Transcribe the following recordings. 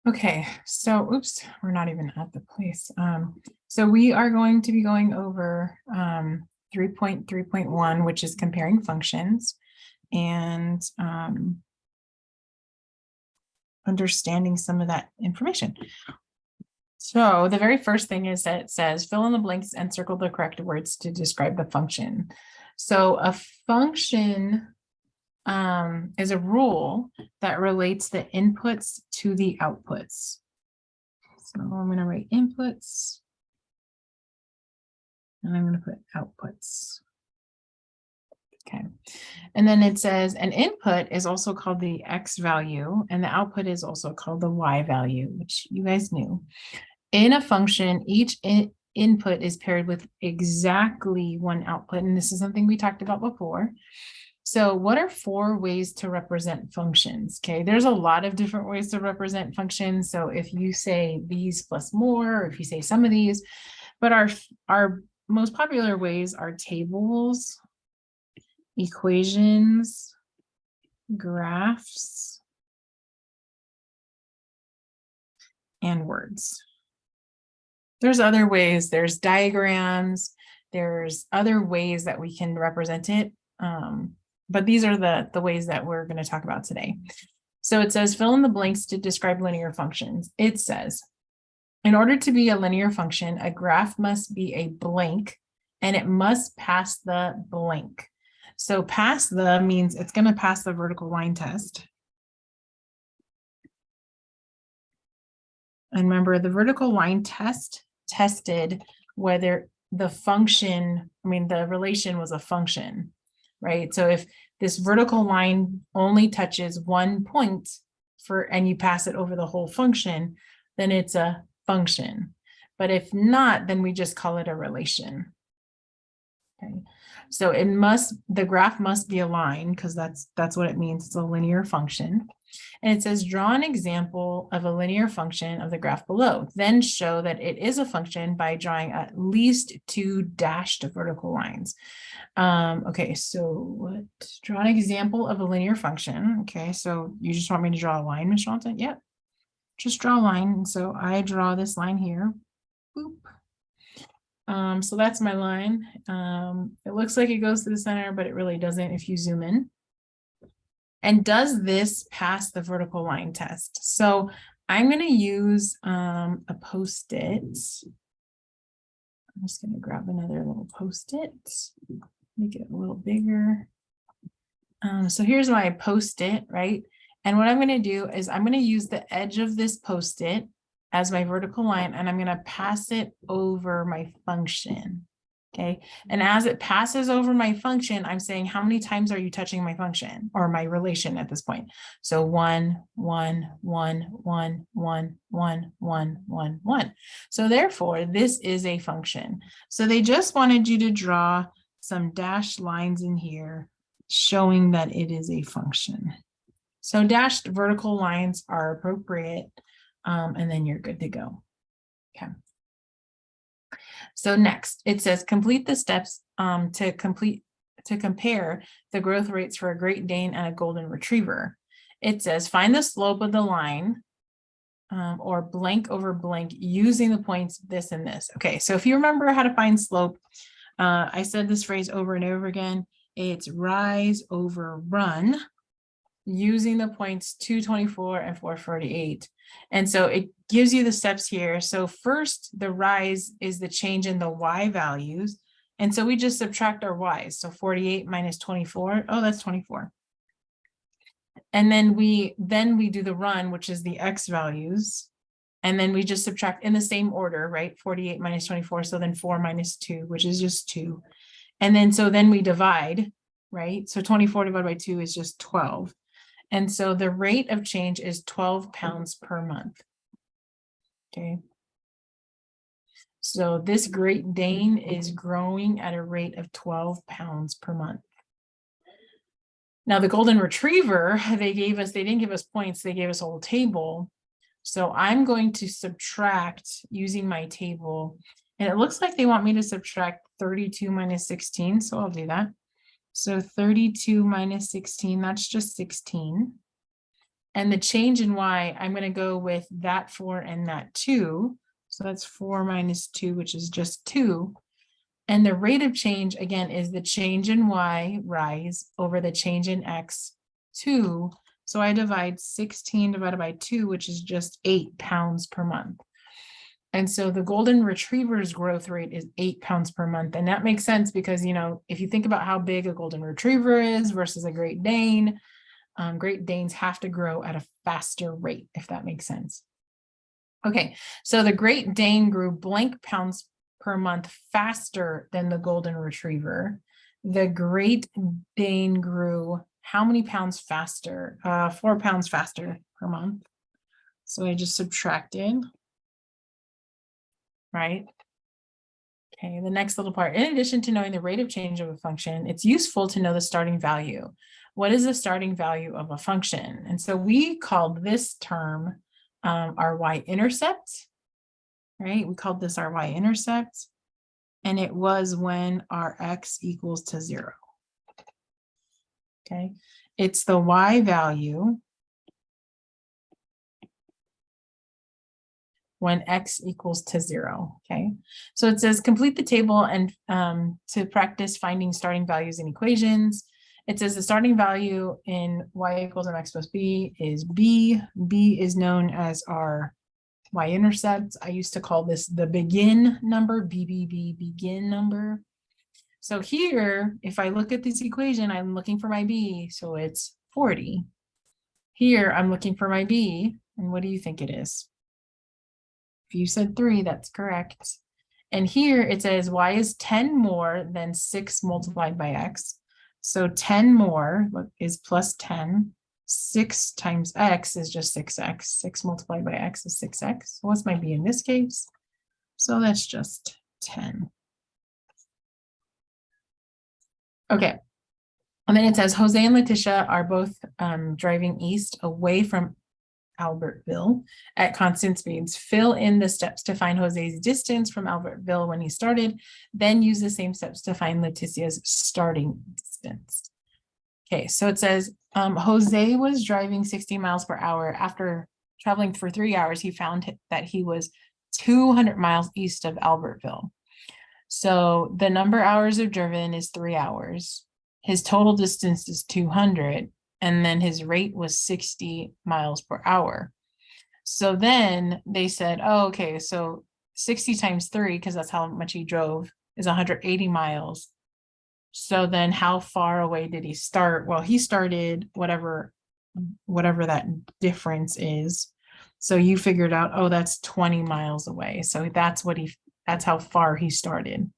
Okay, so oops, we're not even at the place. So we are going to be going over 3.3.1, which is comparing functions and understanding some of that information. So the very first thing is that it says fill in the blanks and circle the correct words to describe the function. So a function is a rule that relates the inputs to the outputs. So I'm going to write inputs and I'm going to put outputs. Okay. And then it says an input is also called the X value and the output is also called the Y value, which you guys knew. In a function, each input is paired with exactly one output. And this is something we talked about before. So what are 4 ways to represent functions? Okay, there's a lot of different ways to represent functions. So if you say these plus more, or if you say some of these, but our most popular ways are tables, equations, graphs, and words. There's other ways, there's diagrams, there's other ways that we can represent it. But these are the ways that we're going to talk about today. So it says fill in the blanks to describe linear functions. It says, in order to be a linear function, a graph must be a blank and it must pass the blank. So pass the means it's going to pass the vertical line test. And remember, the vertical line test tested whether the function, the relation was a function, right? So if this vertical line only touches one point and you pass it over the whole function, then it's a function. But if not, then we just call it a relation. Okay. So the graph must be a line because that's what it means. It's a linear function. And it says, draw an example of a linear function of the graph below. Then show that it is a function by drawing at least 2 dashed vertical lines. Okay, so draw an example of a linear function. Okay, so you just want me to draw a line, Ms. Johnson? Yep, just draw a line. So I draw this line here. Boop. So that's my line. It looks like it goes to the center, but it really doesn't if you zoom in. And does this pass the vertical line test? So I'm going to use a Post-it. I'm just going to grab another little Post-it, make it a little bigger. So here's my Post-it, right? And what I'm going to do is I'm going to use the edge of this Post-it as my vertical line, and I'm going to pass it over my function. Okay. And as it passes over my function, I'm saying, how many times are you touching my function or my relation at this point? So 1, 1, 1, 1, 1, 1, 1, 1, 1. So therefore, this is a function. So they just wanted you to draw some dashed lines in here showing that it is a function. So dashed vertical lines are appropriate, and then you're good to go. Okay. So next, it says complete the steps to compare the growth rates for a Great Dane and a Golden Retriever. It says find the slope of the line or blank over blank using the points this and this. Okay, so if you remember how to find slope, I said this phrase over and over again. It's rise over run using the points 224 and 448. And so it gives you the steps here. So first, the rise is the change in the y values. And so we just subtract our y's. So 48 minus 24. Oh, that's 24. And then we do the run, which is the x values. And then we just subtract in the same order, right? 48 minus 24. So then 4 minus 2, which is just 2. And then so then we divide, right? So 24 divided by 2 is just 12. And so the rate of change is 12 pounds per month. Okay. So this Great Dane is growing at a rate of 12 pounds per month. Now the Golden Retriever, they didn't give us points, they gave us a whole table. So I'm going to subtract using my table. And it looks like they want me to subtract 32 minus 16. So I'll do that. So 32 minus 16, that's just 16. And the change in y, I'm going to go with that 4 and that 2. So that's 4 minus 2, which is just 2. And the rate of change, again, is the change in y, rise, over the change in x, 2. So I divide 16 divided by 2, which is just 8 pounds per month. And so the golden retriever's growth rate is 8 pounds per month. And that makes sense because, you know, if you think about how big a golden retriever is versus a Great Dane, Great Danes have to grow at a faster rate, if that makes sense. Okay, so the Great Dane grew blank pounds per month faster than the golden retriever. The Great Dane grew how many pounds faster? 4 pounds faster per month. So I just subtracted, right? Okay, the next little part. In addition to knowing the rate of change of a function, it's useful to know the starting value. What is the starting value of a function? And so we called this term our y-intercept, right? We called this our y-intercept, and it was when our x equals to 0. Okay, it's the y value when x equals to 0. Okay, so it says complete the table and to practice finding starting values in equations. It says the starting value in y equals mx plus b is b. B is known as our y-intercept. I used to call this the begin number, BBB, begin number. So here, if I look at this equation, I'm looking for my b, so it's 40. Here, I'm looking for my b, and what do you think it is? If you said 3, that's correct. And here it says y is 10 more than 6 multiplied by x. So 10 more is plus 10. 6 times x is just 6x. 6 multiplied by x is 6x. What's my b in this case? So that's just 10. Okay. And then it says Jose and Letitia are both driving east away from Albertville at constant speeds. Fill in the steps to find Jose's distance from Albertville when he started, then use the same steps to find Letitia's starting distance. Okay, so it says Jose was driving 60 miles per hour. After traveling for 3 hours, he found that he was 200 miles east of Albertville. So the number of hours of driven is 3 hours. His total distance is 200. And then his rate was 60 miles per hour. So then they said, oh, okay, so 60 times 3, because that's how much he drove, is 180 miles. So then how far away did he start? Well, he started whatever that difference is. So you figured out, oh, that's 20 miles away. So that's how far he started.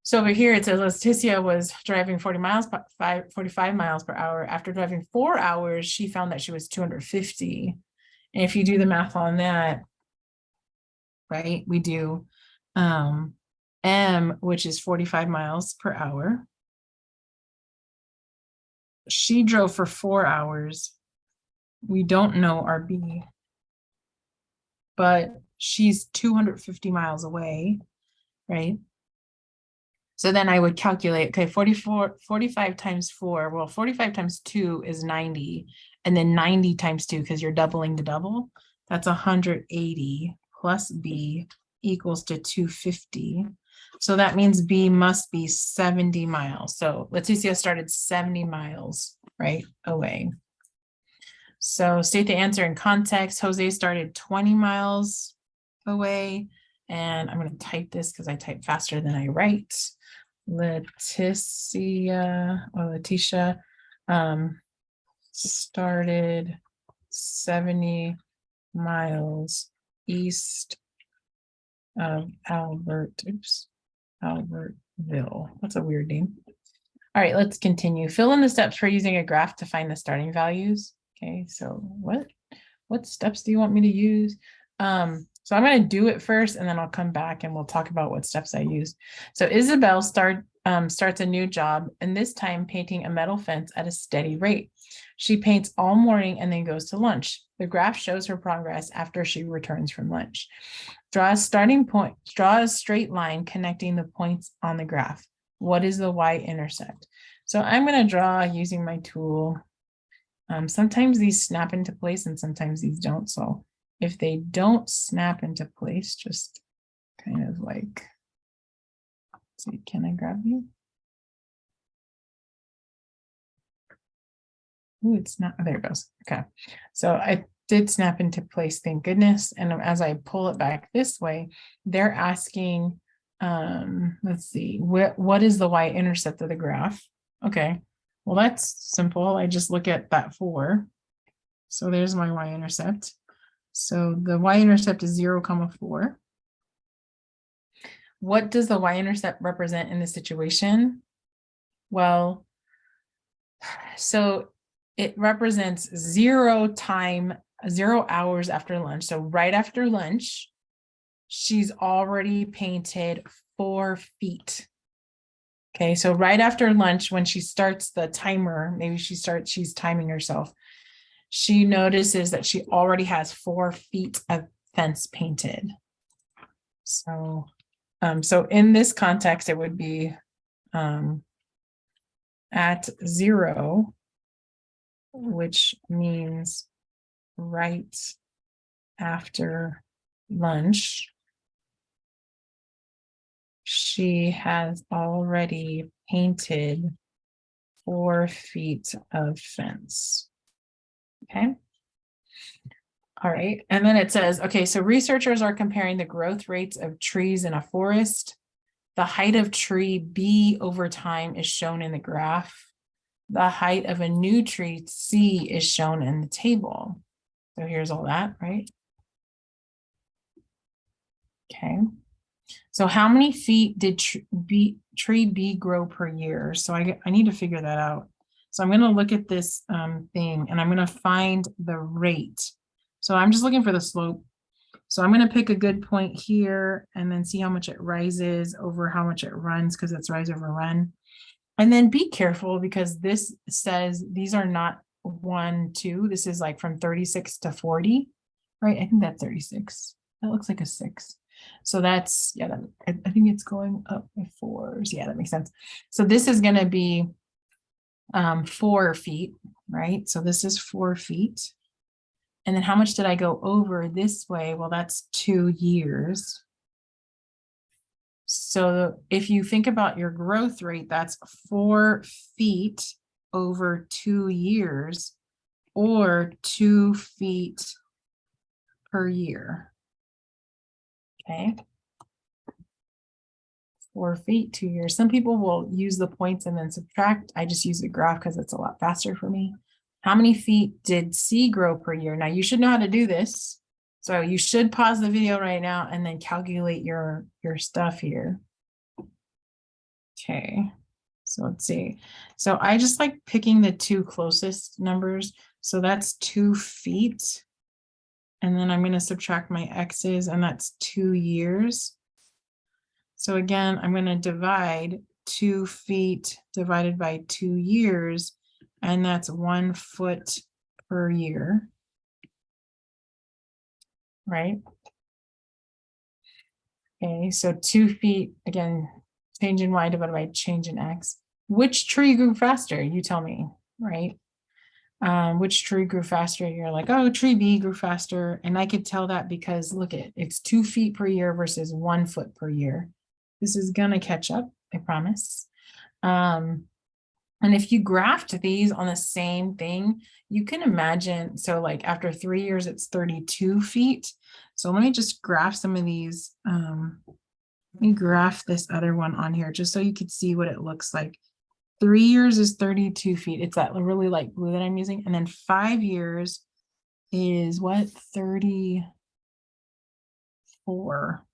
So over here, it says Leticia was driving 45 miles per hour. After driving 4 hours, she found that she was 250. And if you do the math on that, right, we do M, which is 45 miles per hour. She drove for 4 hours. We don't know our B, but she's 250 miles away, right? So then I would calculate, okay, 45 times 4, well, 45 times 2 is 90, and then 90 times 2, because you're doubling the double, that's 180 plus B equals to 250. So that means B must be 70 miles. So Leticia started 70 miles, right, away. So state the answer in context. Jose started 20 miles away, and I'm going to type this because I type faster than I write. Leticia started 70 miles east of Albertville. That's a weird name. All right, let's continue. Fill in the steps for using a graph to find the starting values. Okay, so what steps do you want me to use? So I'm going to do it first, and then I'll come back and we'll talk about what steps I use. So Isabel starts a new job, and this time painting a metal fence at a steady rate. She paints all morning and then goes to lunch. The graph shows her progress after she returns from lunch. Draw a starting point. Draw a straight line connecting the points on the graph. What is the y-intercept? So I'm going to draw using my tool. Sometimes these snap into place and sometimes these don't. So if they don't snap into place, just kind of like, let's see, can I grab you? Ooh, it's not, oh, there it goes. Okay. So I did snap into place, thank goodness. And as I pull it back this way, they're asking, let's see, what is the y-intercept of the graph? Okay, well, that's simple. I just look at that 4. So there's my y-intercept. So the y-intercept is 0, 4. What does the y-intercept represent in this situation? Well, so it represents 0 hours after lunch. So right after lunch, she's already painted 4 feet. Okay, so right after lunch, when she starts the timer, maybe she's timing herself. She notices that she already has 4 feet of fence painted. So, so in this context, it would be at 0, which means right after lunch, she has already painted 4 feet of fence. Okay. All right. And then it says, okay, so researchers are comparing the growth rates of trees in a forest. The height of tree B over time is shown in the graph. The height of a new tree C is shown in the table. So here's all that, right? Okay. So how many feet did tree B grow per year? So I need to figure that out. So I'm going to look at this thing and I'm going to find the rate. So I'm just looking for the slope. So I'm going to pick a good point here and then see how much it rises over how much it runs, because it's rise over run. And then be careful, because this says these are not 1, 2. This is like from 36 to 40, right? I think that's 36. That looks like a 6. So that's, yeah, I think it's going up by 4s. Yeah, that makes sense. So this is going to be 4 feet, right? So this is 4 feet. And then how much did I go over this way? Well, that's 2 years. So if you think about your growth rate, that's 4 feet over 2 years, or 2 feet per year. Okay. 4 feet, 2 years. Some people will use the points and then subtract. I just use the graph because it's a lot faster for me. How many feet did C grow per year? Now you should know how to do this. So you should pause the video right now and then calculate your stuff here. Okay, so let's see. So I just like picking the 2 closest numbers. So that's 2 feet. And then I'm going to subtract my x's, and that's 2 years. So again, I'm going to divide 2 feet divided by 2 years, and that's 1 foot per year, right? Okay, so 2 feet, again, change in y divided by change in x. Which tree grew faster? You tell me, right? Which tree grew faster? You're like, oh, tree B grew faster. And I could tell that because look at it's 2 feet per year versus 1 foot per year. This is gonna catch up, I promise. And if you graphed these on the same thing, you can imagine, so like after 3 years, it's 32 feet. So let me just graph some of these. Let me graph this other one on here just so you could see what it looks like. 3 years is 32 feet. It's that really light blue that I'm using. And then 5 years is what? 34.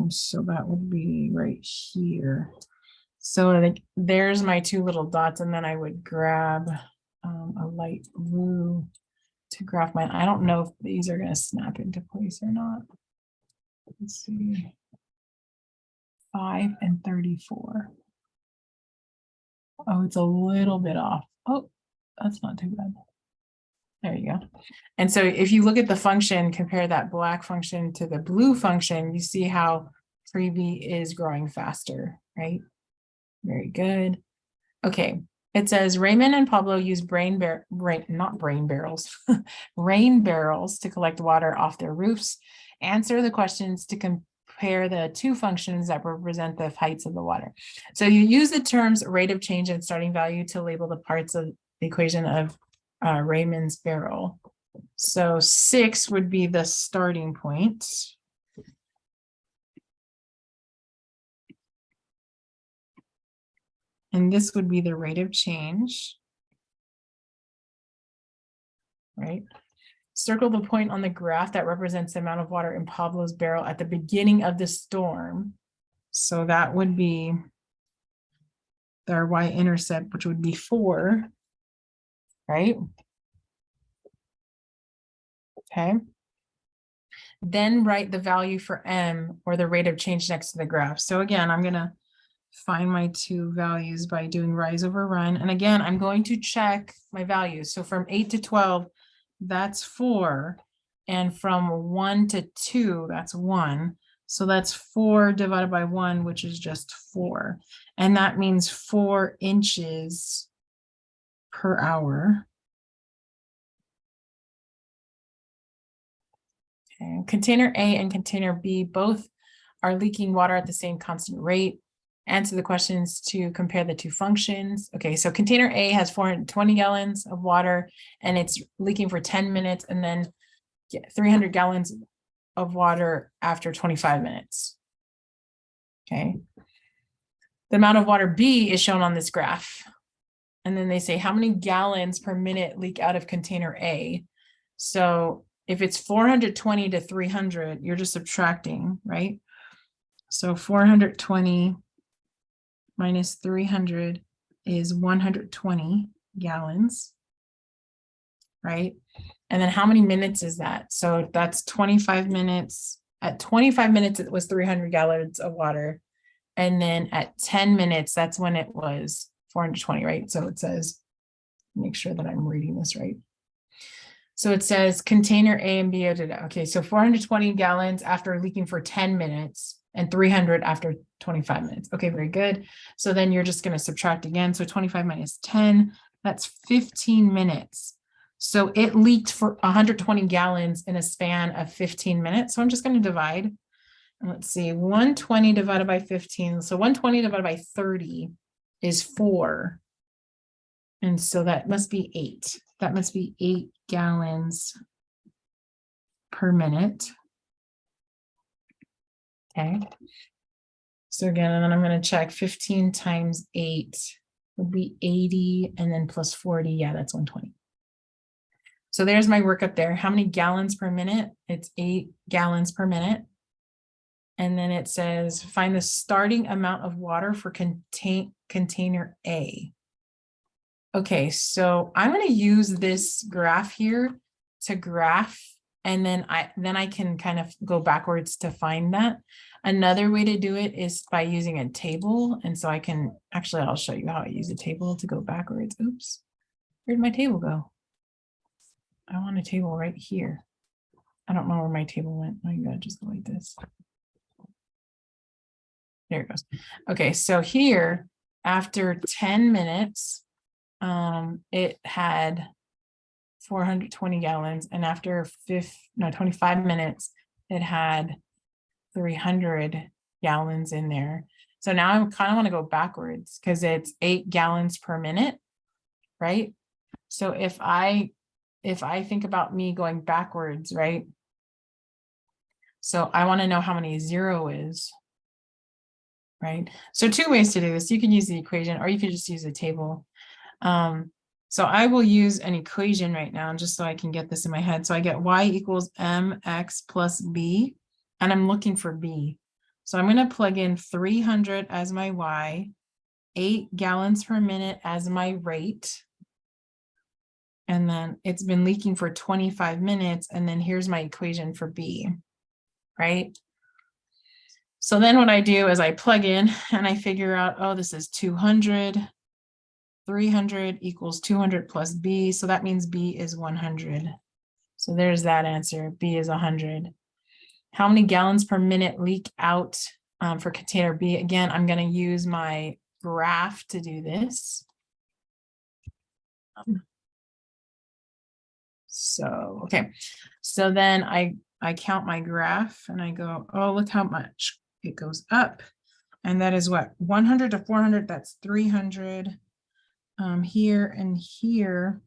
So that would be right here. So like there's my 2 little dots, and then I would grab a light blue to graph mine. I don't know if these are going to snap into place or not. Let's see. 5 and 34. Oh, it's a little bit off. Oh, that's not too bad. There you go. And so if you look at the function, compare that black function to the blue function, you see how tree B is growing faster, right? Very good. Okay. It says Raymond and Pablo use rain barrels to collect water off their roofs. Answer the questions to compare the two functions that represent the heights of the water. So you use the terms rate of change and starting value to label the parts of the equation of Raymond's barrel. So 6 would be the starting point. And this would be the rate of change, right? Circle the point on the graph that represents the amount of water in Pablo's barrel at the beginning of the storm. So that would be our y-intercept, which would be 4, right? Okay. Then write the value for m, or the rate of change next to the graph. So again, I'm going to find my two values by doing rise over run. And again, I'm going to check my values. So from 8 to 12, that's 4. And from 1 to 2, that's 1. So that's 4 divided by 1, which is just 4. And that means 4 inches per hour. Okay. Container A and container B both are leaking water at the same constant rate. Answer the questions to compare the two functions. Okay, so container A has 420 gallons of water and it's leaking for 10 minutes, and then 300 gallons of water after 25 minutes. Okay. The amount of water B is shown on this graph. And then they say how many gallons per minute leak out of container A. So if it's 420 to 300, you're just subtracting, right? So 420 minus 300 is 120 gallons, right? And then how many minutes is that? So that's 25 minutes. At 25 minutes, it was 300 gallons of water. And then at 10 minutes, that's when it was 420, right? So it says, make sure that I'm reading this right. So it says container A and B. Okay, so 420 gallons after leaking for 10 minutes and 300 after 25 minutes. Okay, very good. So then you're just going to subtract again. So 25 minus 10, that's 15 minutes. So it leaked for 120 gallons in a span of 15 minutes. So I'm just going to divide. And let's see, 120 divided by 15. So 120 divided by 30 is 4. And so that must be 8. That must be 8 gallons per minute. Okay. So again, and then I'm going to check 15 times 8 would be 80, and then plus 40. Yeah, that's 120. So there's my work up there. How many gallons per minute? It's 8 gallons per minute. And then it says find the starting amount of water for container A. Okay, so I'm going to use this graph here to graph, and then I can kind of go backwards to find that. Another way to do it is by using a table. And so I can actually, I'll show you how I use a table to go backwards. Oops, where'd my table go? I want a table right here. I don't know where my table went. Oh, you gotta just go like this. There it goes. Okay, so here, after 10 minutes, it had 420 gallons, and after 25 minutes, it had 300 gallons in there. So now I kind of want to go backwards because it's 8 gallons per minute, right? So if I think about me going backwards, right? So I want to know how many 0 is, right? So 2 ways to do this. You can use the equation, or you could just use a table. So I will use an equation right now just so I can get this in my head. So I get y equals mx plus b, and I'm looking for b. So I'm going to plug in 300 as my y, 8 gallons per minute as my rate. And then it's been leaking for 25 minutes. And then here's my equation for b, right? So then what I do is I plug in and I figure out, oh, this is 200. 300 equals 200 plus b. So that means b is 100. So there's that answer. B is 100. How many gallons per minute leak out for container B? Again, I'm going to use my graph to do this. So, okay. So then I count my graph and I go, oh, look how much it goes up. And that is what, 100 to 400, that's 300. Here and here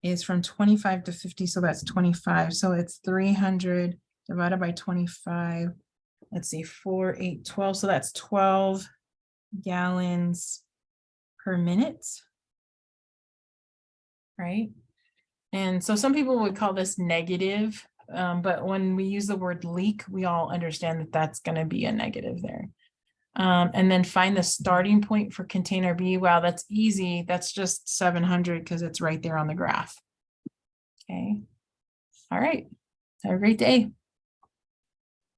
is from 25 to 50, so that's 25. So it's 300 divided by 25. Let's see, 4, 8, 12. So that's 12 gallons per minute, right? And so some people would call this negative, but when we use the word leak, we all understand that that's going to be a negative there. And then find the starting point for container B. Wow, that's easy. That's just 700 because it's right there on the graph. Okay. All right. Have a great day.